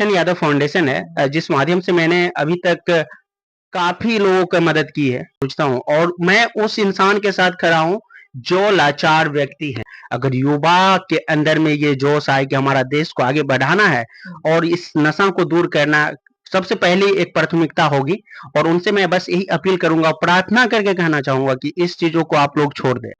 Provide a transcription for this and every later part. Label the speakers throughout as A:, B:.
A: Ehsan Yadav foundation है, जिस माध्यम से मैंने अभी तक काफ़ी लोगों का मदद की है, सोचता हूँ, और मैं उस इंसान के साथ खड़ा हूँ जो लाचार व्यक्ति है। अगर युवा के अंदर में ये जोश आए कि हमारा देश को आगे बढ़ाना है और इस नशा को दूर करना, सबसे पहली एक प्राथमिकता होगी। और उनसे मैं बस यही अपील करूँगा, प्रार्थना करके कहना चाहूँगा कि इस चीज़ों को आप लोग छोड़ दें।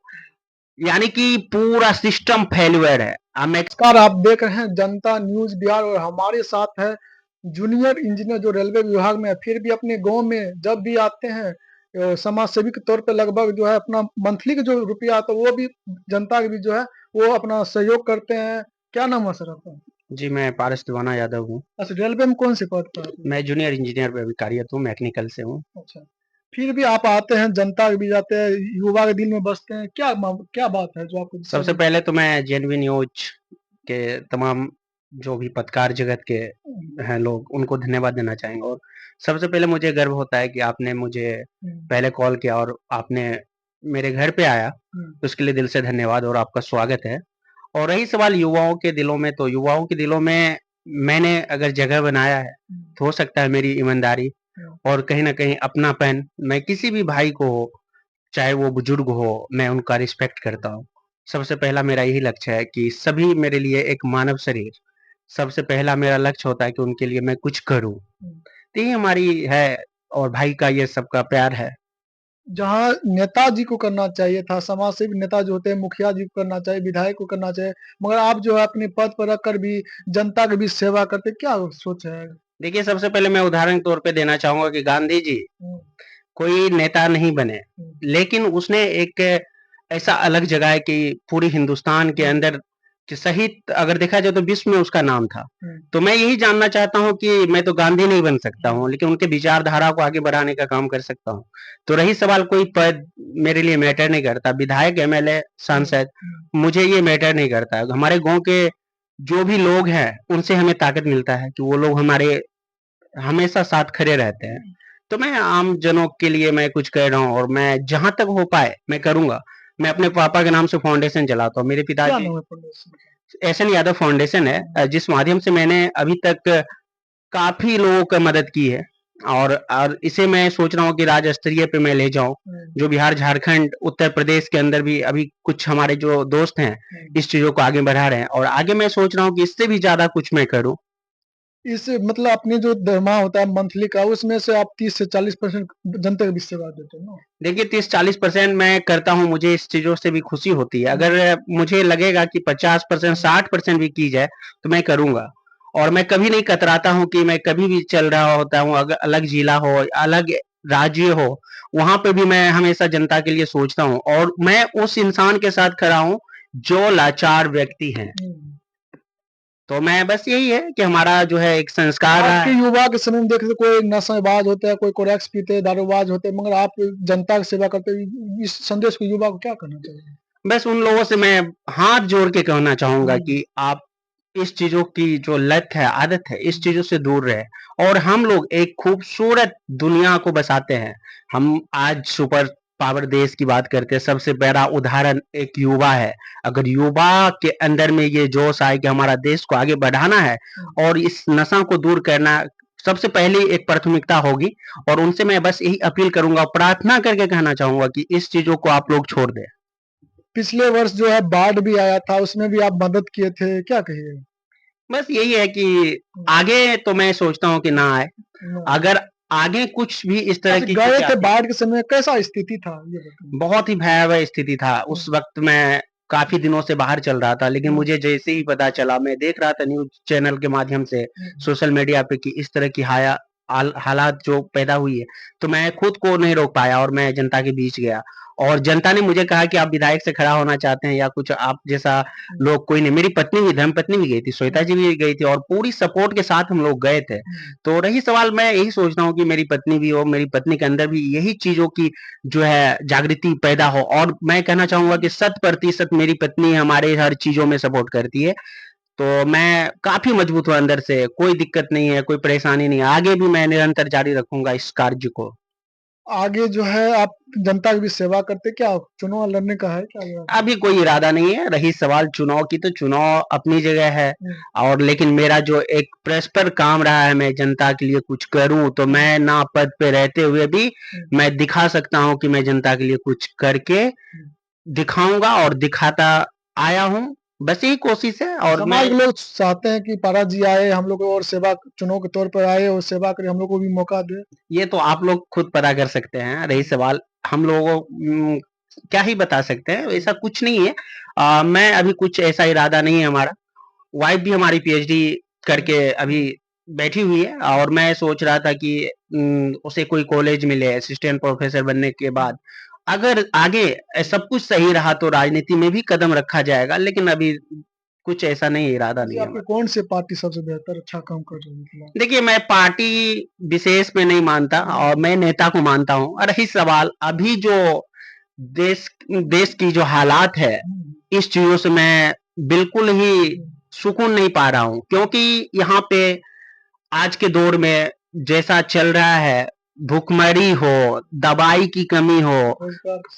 A: यानी कि पूरा सिस्टम फेल्युअर है। मैं
B: नमस्कार, आप देख रहे हैं जनता न्यूज बिहार और हमारे साथ है जूनियर इंजीनियर जो रेलवे विभाग में है, फिर भी अपने गांव में जब भी आते हैं समाज सेवी के तौर पे लगभग जो है अपना मंथली का जो रुपया आता है वो भी जनता के भी जो है वो अपना सहयोग करते हैं। क्या नाम है सर आपका?
A: जी, मैं पारस दीवाना यादव हूँ।
B: अच्छा, रेलवे में कौन से पद पर आप
A: मैं
B: लोग?
A: जूनियर इंजीनियर पे अभी कार्यरत हूँ, मैकेनिकल से हूँ।
B: अच्छा, फिर भी आप आते हैं, जनता के बीच आते हैं, युवा के दिल में बसते हैं, क्या बात है जो आपको
A: सबसे पहले तो मैं जेएनवी न्यूज के तमाम जो भी पत्रकार जगत के हैं लोग, उनको धन्यवाद देना चाहेंगे। और सबसे पहले मुझे गर्व होता है कि आपने मुझे पहले कॉल किया और आपने मेरे घर पे आया, तो उसके लिए दिल से धन्यवाद और आपका स्वागत है। और रही सवाल युवाओं के दिलों में, तो युवाओं के दिलों में मैंने अगर जगह बनाया है, तो हो सकता है मेरी ईमानदारी और कहीं न कहीं अपनापन, मैं किसी भी भाई को, चाहे वो बुजुर्ग हो, मैं उनका रिस्पेक्ट करता हूँ। सबसे पहला मेरा यही लक्ष्य है कि सभी मेरे लिए एक मानव शरीर, सबसे पहला मेरा लक्ष्य होता है कि उनके लिए मैं कुछ करूँ। तो यही हमारी है और भाई का ये सबका प्यार है।
B: जहाँ नेताजी को करना चाहिए था, समाज सेवी नेता जो होते हैं, मुखिया जी को करना चाहिए, विधायक को करना चाहिए, मगर आप जो है अपने पद पर रखकर भी जनता के बीच सेवा करते, क्या सोच है?
A: देखिए, सबसे पहले मैं उदाहरण के तौर पे देना चाहूँगा कि गांधी जी
B: हुँ,
A: कोई नेता नहीं बने,
B: हुँ,
A: लेकिन उसने एक ऐसा अलग जगह कि पूरे हिंदुस्तान के अंदर कि सहित अगर देखा जाए तो विश्व में उसका नाम था।
B: हुँ,
A: तो मैं यही जानना चाहता हूँ कि मैं तो गांधी नहीं बन सकता हूँ, लेकिन उनके विचारधारा को आगे बढ़ाने का काम कर सकता हूँ। तो रही सवाल, कोई पद मेरे लिए मैटर नहीं करता, विधायक, एमएलए, सांसद, मुझे ये मैटर नहीं करता है। हमारे गाँव के जो भी लोग हैं, उनसे हमें ताकत मिलता है कि वो लोग हमारे हमेशा साथ खड़े रहते हैं। तो मैं आम जनों के लिए मैं कुछ कह रहा हूँ और मैं जहाँ तक हो पाए मैं करूँगा। मैं अपने पापा के नाम से फाउंडेशन चलाता हूँ। मेरे
B: क्या
A: पिताजी
B: नाम है फाउंडेशन का?
A: एहसन यादव फाउंडेशन है, जिस माध्यम से मैंने अभी तक काफ़ी लोगों का मदद की है और इसे मैं सोच रहा हूँ कि राज्य स्तरीय पे मैं ले जाऊँ। जो बिहार, झारखंड, उत्तर प्रदेश के अंदर भी अभी कुछ हमारे जो दोस्त हैं, इस चीज़ों को आगे बढ़ा रहे हैं और आगे मैं सोच रहा हूँ कि इससे भी ज़्यादा कुछ मैं करूँ।
B: इस मतलब अपने जो दरमाहा होता है मंथली का, उसमें से आप 30 से 40% जनता के बीच सेवा देते हो ना?
A: देखिए, 30-40% मैं करता हूँ, मुझे इस चीज़ों से भी खुशी होती है। अगर मुझे लगेगा कि 50%, 60% भी की जाए, तो मैं करूँगा। और मैं कभी नहीं कतराता हूँ कि मैं कभी भी चल रहा होता हूँ, अगर अलग जिला हो, अलग राज्य हो, वहाँ पे भी मैं हमेशा जनता के लिए सोचता हूँ और मैं उस इंसान के साथ खड़ा हूँ, जो लाचार व्यक्ति हैं।
B: हुँ।
A: तो मैं बस यही है कि हमारा जो है एक संस्कार
B: आज
A: रहा
B: के
A: है।
B: युवा के समय में देखें तो कोई नशाबाज होता है, कोई कोरैक्स पीते हैं, दारूबाज होते हैं, मगर आप जनता की सेवा करते हैं। इस संदेश को युवा को क्या करना चाहिए?
A: बस उन लोगों से मैं हाथ जोड़ के कहना चाहूँगा
B: हुँ,
A: कि आप इस चीज़ों की जो लत है, आदत है, इस चीज़ों से दूर रहें और हम लोग एक खूबसूरत दुनिया को बसाते हैं। हम आज सुपर पावर देश की बात करते हैं, सबसे बड़ा उदाहरण एक युवा है। अगर युवा के अंदर में ये जोश आए कि हमारा देश को आगे बढ़ाना है और इस नशा को दूर करना, सबसे पहली एक प्राथमिकता होगी। और उनसे मैं बस यही अपील करूँगा, प्रार्थना करके कहना चाहूँगा कि इस चीज़ों को आप लोग छोड़ दें।
B: पिछले वर्ष जो है बाढ़ भी आया था, उसमें भी आप मदद किए थे, क्या कहिएगा?
A: बस यही है कि
B: हुँ,
A: आगे तो मैं सोचता हूँ कि ना आए।
B: ना
A: अगर आगे कुछ भी इस तरह
B: अच्छा,
A: की
B: गए
A: चीज़ें
B: थे
A: आती हैं,
B: बाढ़ के समय कैसा स्थिति था? ये बताइए?
A: बहुत ही भयावह स्थिति था।
B: हुँ,
A: उस वक़्त मैं काफ़ी दिनों से बाहर चल रहा था, लेकिन
B: हुँ,
A: मुझे जैसे ही पता चला, मैं देख रहा था न्यूज़ चैनल के माध्यम से,
B: हुँ,
A: सोशल मीडिया पे कि इस तरह की हालात जो पैदा हुई है, तो मैं खुद को नहीं रोक पाया और मैं जनता के बीच गया। और जनता ने मुझे कहा कि आप विधायक से खड़ा होना चाहते हैं या कुछ आप जैसा
B: हुँ,
A: लोग कोई नहीं। मेरी पत्नी भी, धर्मपत्नी भी गई थी, श्वेता
B: हुँ,
A: जी भी गई थी और पूरी सपोर्ट के साथ हम लोग गए थे।
B: हुँ।
A: तो रही सवाल, मैं यही सोचता हूँ कि मेरी पत्नी भी हो, मेरी पत्नी के अंदर भी यही चीज़ों की जो है जागृति पैदा हो और मैं कहना चाहूँगा कि 100% मेरी पत्नी हमारे हर चीज़ों में सपोर्ट करती है। तो मैं काफ़ी मजबूत हूँ अंदर से, कोई दिक्कत नहीं है, कोई परेशानी नहीं है। आगे भी मैं निरंतर जारी रखूँगा इस कार्य को।
B: आगे जो है आप जनता की भी सेवा करते, क्या चुनाव लड़ने का है क्या इरादा?
A: अभी कोई इरादा नहीं है। रही सवाल चुनाव की, तो चुनाव अपनी जगह है, और लेकिन मेरा जो एक परस्पर काम रहा है, मैं जनता के लिए कुछ करूं, तो मैं ना पद पे रहते हुए भी मैं दिखा सकता हूं कि मैं जनता के लिए कुछ करके दिखाऊंगा, और दिखाता आया हूं। बस यही कोशिश है। और मैं
B: समाज के लोग चाहते हैं कि पारा जी आए, हम लोग को और सेवा चुनाव के तौर पर आए और सेवा करे, हम लोग को भी मौका दे।
A: ये तो आप लोग खुद पता कर सकते हैं। रही सवाल हम लोगों क्या ही बता सकते हैं, ऐसा कुछ नहीं है। मैं अभी कुछ ऐसा इरादा नहीं है हमारा। वाइफ भी हमारी पीएचडी करके अभी बैठी हुई है, और मैं सोच रहा था कि उसे कोई कॉलेज मिले असिस्टेंट प्रोफेसर बनने के बाद। अगर आगे सब कुछ सही रहा तो राजनीति में भी कदम रखा जाएगा, लेकिन अभी कुछ ऐसा नहीं, इरादा
B: जी,
A: नहीं है
B: आपकी
A: हमारा।
B: कौन सी पार्टी सबसे बेहतर अच्छा काम कर रही है फिलहाल?
A: देखिए, मैं पार्टी विशेष में नहीं मानता, और मैं नेता को मानता हूँ। और रही सवाल अभी जो देश देश की जो हालात है, इस चीजों से मैं बिल्कुल ही सुकून नहीं पा रहा हूँ, क्योंकि यहाँ पे आज के दौर में जैसा चल रहा है, भुखमरी हो, दवाई की कमी हो,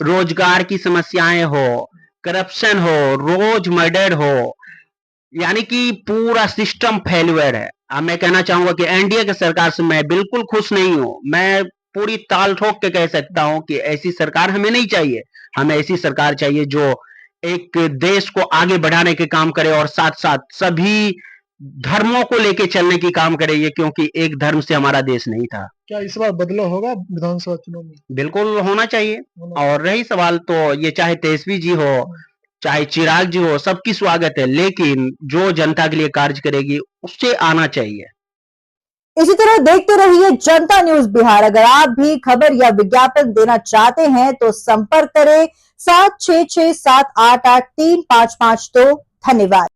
A: रोजगार की समस्याएं हो, करप्शन हो, रोज मर्डर हो, यानी कि पूरा सिस्टम फेल्युअर है। अब मैं कहना चाहूंगा कि एनडीए की सरकार से मैं बिल्कुल खुश नहीं हूं। मैं पूरी ताल ठोक के कह सकता हूं कि ऐसी सरकार हमें नहीं चाहिए। हमें ऐसी सरकार चाहिए जो एक देश को आगे बढ़ाने के काम करे, और साथ साथ सभी धर्मों को लेके चलने की काम करे, ये क्योंकि एक धर्म से हमारा देश नहीं था।
B: क्या इस बार बदलाव होगा विधानसभा चुनाव में?
A: बिल्कुल होना चाहिए।
B: होना
A: और रही सवाल, तो ये चाहे तेजस्वी जी हो, चाहे चिराग जी हो, सबकी स्वागत है, लेकिन जो जनता के लिए कार्य करेगी उससे आना चाहिए।
C: इसी तरह देखते रहिए जनता न्यूज बिहार। अगर आप भी खबर या विज्ञापन देना चाहते हैं तो संपर्क करें 7667883552। धन्यवाद।